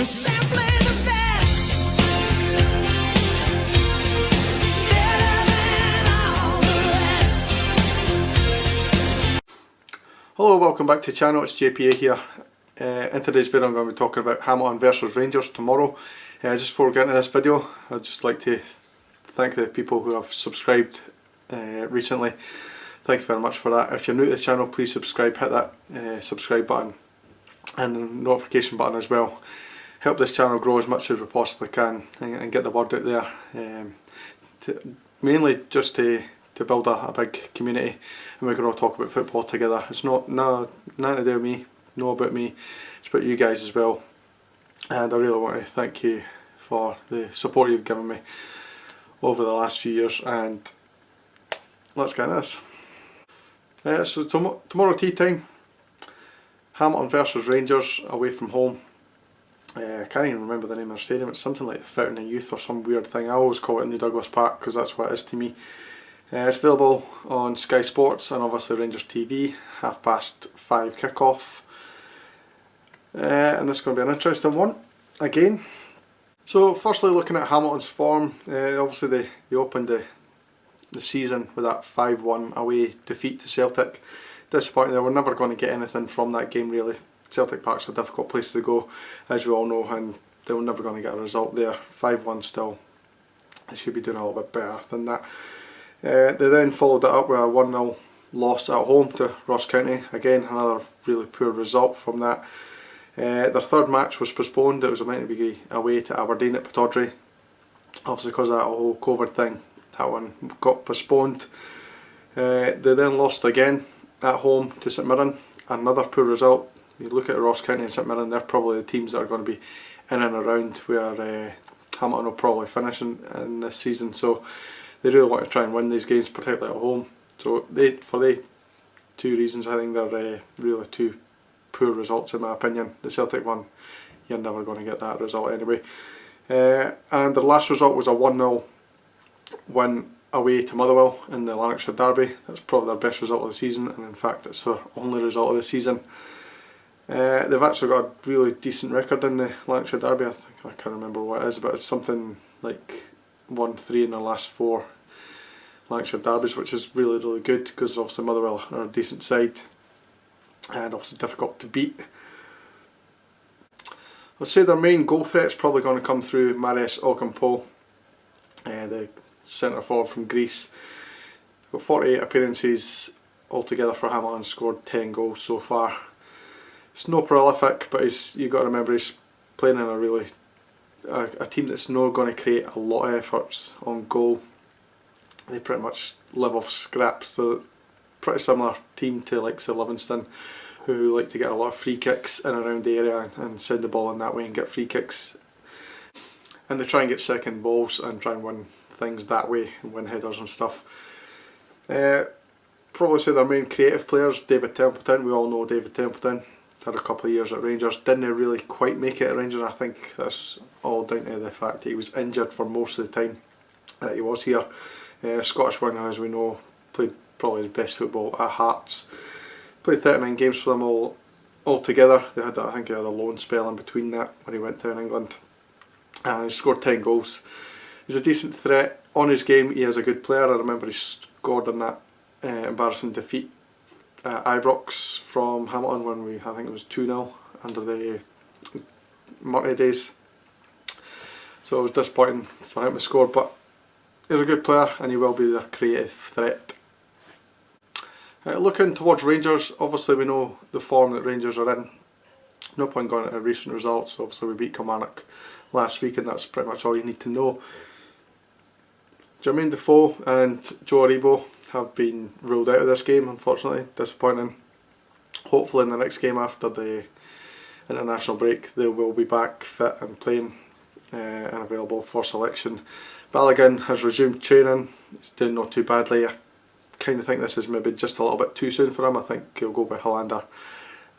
You're simply the best. Better than all the rest. Hello, welcome back to the channel. It's JPA here. In today's video I'm going to be talking about Hamilton versus Rangers tomorrow. Just before we get into this video, I'd just like to thank the people who have subscribed recently. Thank you very much for that. If you're new to the channel, please subscribe, hit that subscribe button and the notification button as well. Help this channel grow as much as we possibly can and get the word out there. Mainly just to build a big community, and we're going to talk about football together. It's nothing to do with me, not about me, it's about you guys as well. And I really want to thank you for the support you've given me over the last few years, and let's get into this. So tomorrow tea time, Hamilton versus Rangers away from home. I can't even remember the name of the stadium. It's something like the Fountain of Youth or some weird thing. I always call it New Douglas Park because that's what it is to me. It's available on Sky Sports and obviously Rangers TV, 5:30 kick-off. And this is going to be an interesting one again. So firstly, looking at Hamilton's form, obviously they opened the season with that 5-1 away defeat to Celtic. Disappointing, they were never going to get anything from that game really. Celtic Park's a difficult place to go, as we all know, and they were never going to get a result there. 5-1 still, they should be doing a little bit better than that. They then followed it up with a 1-0 loss at home to Ross County. Again, another really poor result from that. Their third match was postponed. It was meant to be away to Aberdeen at Pittodrie. Obviously because of that whole COVID thing, that one got postponed. They then lost again at home to St Mirren. Another poor result. You look at Ross County and St Mirren, they're probably the teams that are going to be in and around where Hamilton will probably finish in this season. So they really want to try and win these games, particularly at home. So for the two reasons, I think they're really two poor results in my opinion. The Celtic one, you're never going to get that result anyway. And their last result was a 1-0 win away to Motherwell in the Lanarkshire Derby. That's probably their best result of the season, and in fact it's their only result of the season. They've actually got a really decent record in the Lanarkshire Derby. I can't remember what it is, but it's something like 1-3 in their last 4 Lanarkshire Derbies, which is really, really good because obviously Motherwell are a decent side and obviously difficult to beat. I'd say their main goal threat is probably going to come through Marius Okampo, the centre forward from Greece. Got 48 appearances altogether for Hamilton, scored 10 goals so far. It's no prolific, but you've got to remember he's playing in a team that's not going to create a lot of efforts on goal. They pretty much live off scraps. They're a pretty similar team to like Livingston, who like to get a lot of free kicks in and around the area and send the ball in that way and get free kicks. And they try and get second balls and try and win things that way and win headers and stuff. Probably say their main creative players, David Templeton. We all know David Templeton. Had a couple of years at Rangers, didn't really quite make it at Rangers. I think that's all down to the fact that he was injured for most of the time that he was here. Scottish winger, as we know, played probably his best football at Hearts. Played 39 games for them all together. I think he had a loan spell in between that when he went down England. And he scored 10 goals. He's a decent threat. On his game, he is a good player. I remember he scored in that embarrassing defeat at Ibrox from Hamilton when I think it was 2-0 under the Murray days. So it was disappointing for him to score, but he's a good player and he will be their creative threat. Looking towards Rangers, obviously we know the form that Rangers are in. No point going into recent results. Obviously we beat Kilmarnock last week and that's pretty much all you need to know. Jermaine Defoe and Joe Aribo have been ruled out of this game, unfortunately. Disappointing. Hopefully in the next game after the international break they will be back fit and playing and available for selection. Balogun has resumed training. He's doing not too badly. I kind of think this is maybe just a little bit too soon for him. I think he'll go with Hollander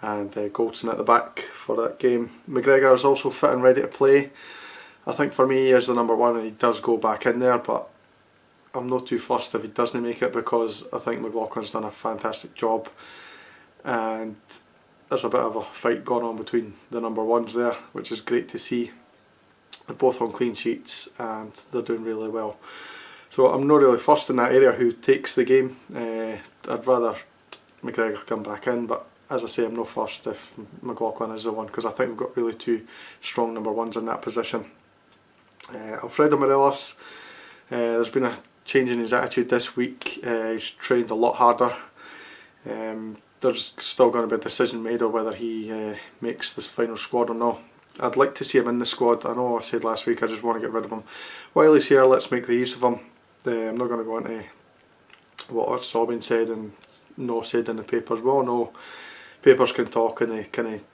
and Goldson at the back for that game. McGregor is also fit and ready to play. I think for me he is the number one and he does go back in there, but I'm not too fussed if he doesn't make it because I think McLaughlin's done a fantastic job and there's a bit of a fight going on between the number ones there, which is great to see. They're both on clean sheets and they're doing really well. So I'm not really fussed in that area who takes the game. I'd rather McGregor come back in, but as I say, I'm not fussed if McLaughlin is the one, because I think we've got really two strong number ones in that position. Alfredo Morelos, there's been a change in his attitude this week. He's trained a lot harder. There's still going to be a decision made on whether he makes this final squad or not. I'd like to see him in the squad. I know I said last week I just want to get rid of him. While he's here, let's make the use of him. I'm not going to go into what's all been said and no said in the papers. We all know papers can talk and they kind of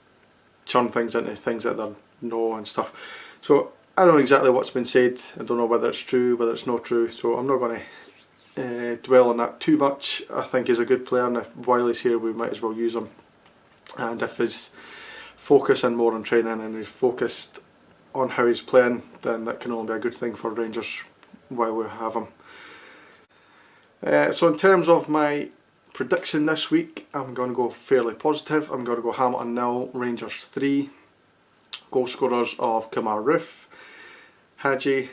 churn things into things that they know and stuff. So I don't know exactly what's been said. I don't know whether it's true, whether it's not true. So I'm not going to dwell on that too much. I think he's a good player, and while he's here we might as well use him. And if he's focusing more on training and he's focused on how he's playing, then that can only be a good thing for Rangers while we have him. So in terms of my prediction this week, I'm going to go fairly positive. I'm going to go Hamilton 0, Rangers 3. Goal scorers of Kamar Roof, Hadji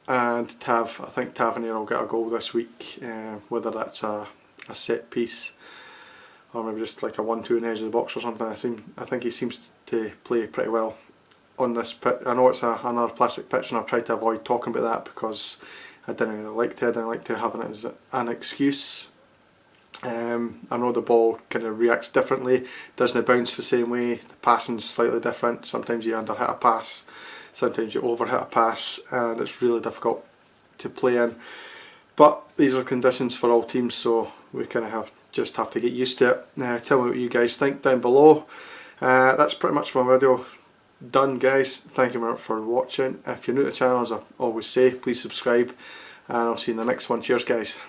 and Tav. I think Tavernier will get a goal this week, whether that's a set piece or maybe just like a 1-2 in the edge of the box or something. I think he seems to play pretty well on this pitch. I know it's another plastic pitch and I've tried to avoid talking about that because I didn't really like to. I didn't like to have it as an excuse. I know the ball kind of reacts differently, doesn't bounce the same way, the passing's slightly different. Sometimes you underhit a pass, sometimes you overhit a pass, and it's really difficult to play in. But these are conditions for all teams, so we kind of just have to get used to it. Tell me what you guys think down below. That's pretty much my video done, guys. Thank you very much for watching. If you're new to the channel, as I always say, please subscribe, and I'll see you in the next one. Cheers, guys.